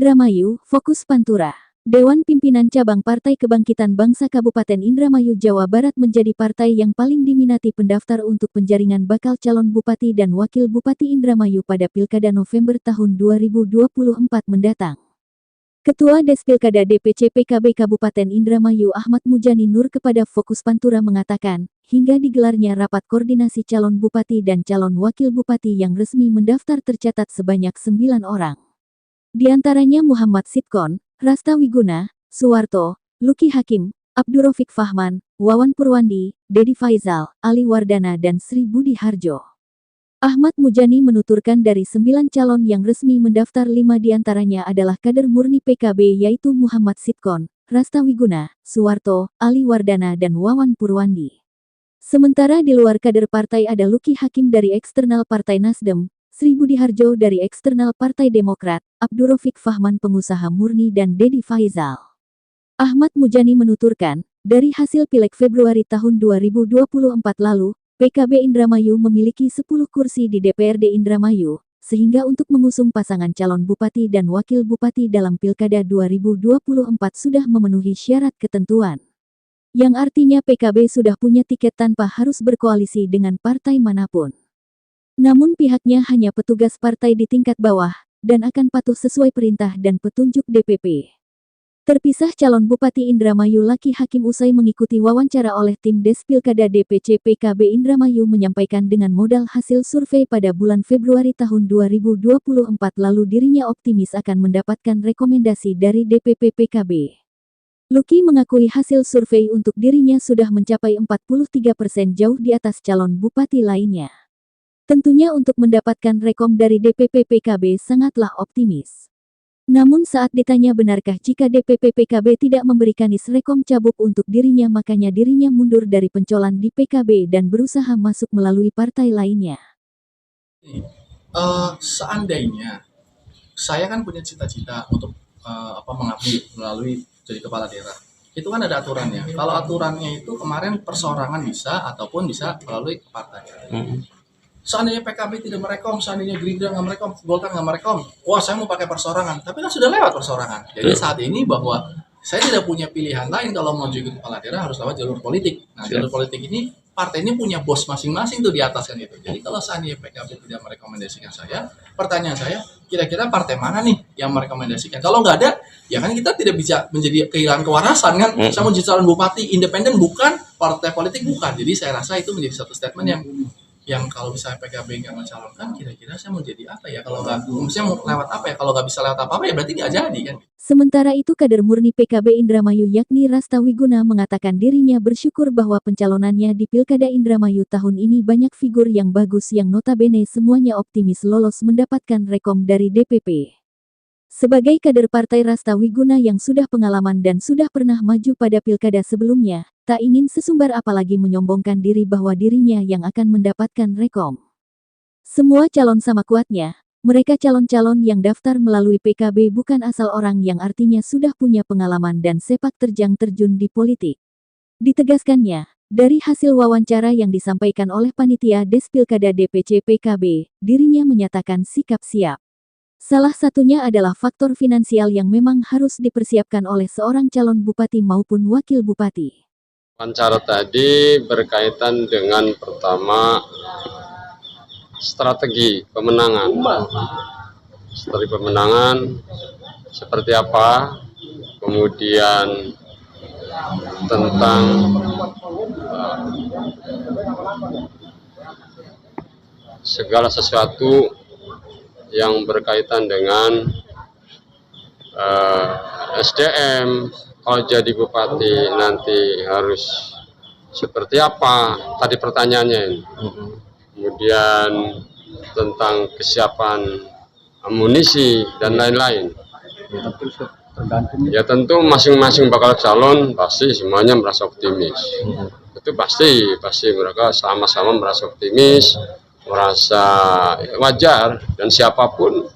Indramayu, fokus Pantura. Dewan Pimpinan Cabang Partai Kebangkitan Bangsa Kabupaten Indramayu, Jawa Barat menjadi partai yang paling diminati pendaftar untuk penjaringan bakal calon bupati dan wakil bupati Indramayu pada Pilkada November tahun 2024 mendatang. Ketua Despilkada DPC PKB Kabupaten Indramayu Ahmad Mujani Nur kepada Fokus Pantura mengatakan, hingga digelarnya rapat koordinasi calon bupati dan calon wakil bupati yang resmi mendaftar tercatat sebanyak 9 orang. Di antaranya Muhammad Sitkon, Rasta Wiguna, Suwarto, Luki Hakim, Abdurrafiq Fahman, Wawan Purwandi, Dedi Faizal, Ali Wardana dan Sri Budi Harjo. Ahmad Mujani menuturkan dari 9 calon yang resmi mendaftar 5 diantaranya adalah kader murni PKB yaitu Muhammad Sitkon, Rasta Wiguna, Suwarto, Ali Wardana dan Wawan Purwandi. Sementara di luar kader partai ada Luki Hakim dari eksternal Partai Nasdem, Sri Budi Harjo dari eksternal Partai Demokrat, Abdurrafiq Fahman pengusaha murni dan Dedi Faizal. Ahmad Mujani menuturkan, dari hasil Pileg Februari tahun 2024 lalu, PKB Indramayu memiliki 10 kursi di DPRD Indramayu, sehingga untuk mengusung pasangan calon bupati dan wakil bupati dalam Pilkada 2024 sudah memenuhi syarat ketentuan. Yang artinya PKB sudah punya tiket tanpa harus berkoalisi dengan partai manapun. Namun pihaknya hanya petugas partai di tingkat bawah, dan akan patuh sesuai perintah dan petunjuk DPP. Terpisah calon Bupati Indramayu Luki Hakim usai mengikuti wawancara oleh tim Despilkada DPC PKB Indramayu menyampaikan dengan modal hasil survei pada bulan Februari tahun 2024 lalu dirinya optimis akan mendapatkan rekomendasi dari DPP PKB. Luki mengakui hasil survei untuk dirinya sudah mencapai 43% jauh di atas calon bupati lainnya. Tentunya untuk mendapatkan rekom dari DPP PKB sangatlah optimis. Namun saat ditanya benarkah jika DPP PKB tidak memberikan rekom cabuk untuk dirinya makanya dirinya mundur dari pencolan di PKB dan berusaha masuk melalui partai lainnya. Seandainya saya kan punya cita-cita untuk mengabdi melalui jadi kepala daerah. Itu kan ada aturannya. Kalau aturannya itu kemarin perseorangan bisa ataupun bisa melalui partai. Seandainya PKB tidak merekom, seandainya Gerindra nggak merekom, Golkar nggak merekom, wah saya mau pakai perseorangan. Tapi kan sudah lewat perseorangan. Jadi saat ini bahwa saya tidak punya pilihan lain kalau mau jadi kepala daerah harus lewat jalur politik. Nah jalur politik ini partai ini punya bos masing-masing tuh di atas kan itu. Jadi kalau seandainya PKB tidak merekomendasikan saya, pertanyaan saya, kira-kira partai mana nih yang merekomendasikan? Kalau nggak ada, ya kan kita tidak bisa menjadi kehilangan kewarasan kan. Saya mau jadi calon bupati independen bukan, partai politik bukan. Jadi saya rasa itu menjadi satu statement yang kalau misalnya PKB nggak mencalonkan, kira-kira saya mau jadi apa ya? Kalau nggak, saya mau lewat apa ya? Kalau nggak bisa lewat apa-apa ya berarti nggak jadi kan? Sementara itu kader murni PKB Indramayu yakni Rasta Wiguna mengatakan dirinya bersyukur bahwa pencalonannya di Pilkada Indramayu tahun ini banyak figur yang bagus yang notabene semuanya optimis lolos mendapatkan rekom dari DPP. Sebagai kader partai Rasta Wiguna yang sudah pengalaman dan sudah pernah maju pada pilkada sebelumnya, tak ingin sesumbar apalagi menyombongkan diri bahwa dirinya yang akan mendapatkan rekom. Semua calon sama kuatnya, mereka calon-calon yang daftar melalui PKB bukan asal orang yang artinya sudah punya pengalaman dan sepak terjang terjun di politik. Ditegaskannya, dari hasil wawancara yang disampaikan oleh panitia Despilkada DPC PKB, dirinya menyatakan sikap siap. Salah satunya adalah faktor finansial yang memang harus dipersiapkan oleh seorang calon bupati maupun wakil bupati. Wawancara tadi berkaitan dengan pertama strategi pemenangan. Strategi pemenangan seperti apa, kemudian tentang segala sesuatu yang berkaitan dengan SDM, kalau jadi bupati nanti harus seperti apa, tadi pertanyaannya ini. Kemudian tentang kesiapan amunisi dan lain-lain. Ya tentu masing-masing bakal calon pasti semuanya merasa optimis. Itu pasti mereka sama-sama merasa optimis, merasa wajar, dan siapapun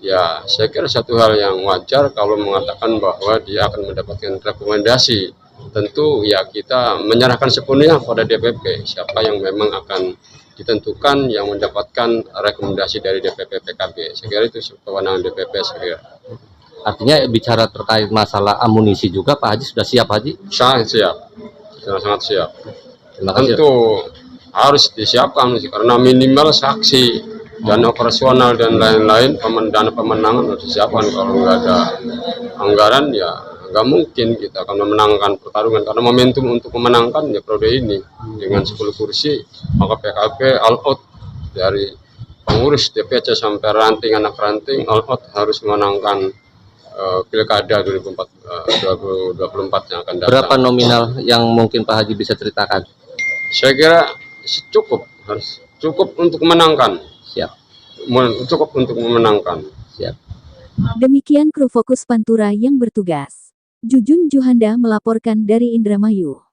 ya saya kira satu hal yang wajar kalau mengatakan bahwa dia akan mendapatkan rekomendasi. Tentu ya kita menyerahkan sepenuhnya pada DPP siapa yang memang akan ditentukan yang mendapatkan rekomendasi dari DPP PKB. Saya kira itu kewenangan DPP saya kira. Artinya bicara terkait masalah amunisi juga Pak Haji sudah siap Haji? Sangat siap, sangat siap. Terima kasih. Tentu harus disiapkan sih, karena minimal saksi dan operasional dan lain-lain, dana pemenangan harus disiapkan. Kalau nggak ada anggaran ya nggak mungkin kita akan memenangkan pertarungan, karena momentum untuk memenangkan ya periode ini dengan 10 kursi, maka PKB all out dari pengurus DPC sampai ranting anak ranting all out harus memenangkan pilkada 2024 yang akan datang. Berapa nominal yang mungkin Pak Haji bisa ceritakan? Saya kira cukup, harus cukup untuk memenangkan. Siap. Cukup untuk memenangkan. Siap. Demikian kru Fokus Pantura yang bertugas. Jujun Juhanda melaporkan dari Indramayu.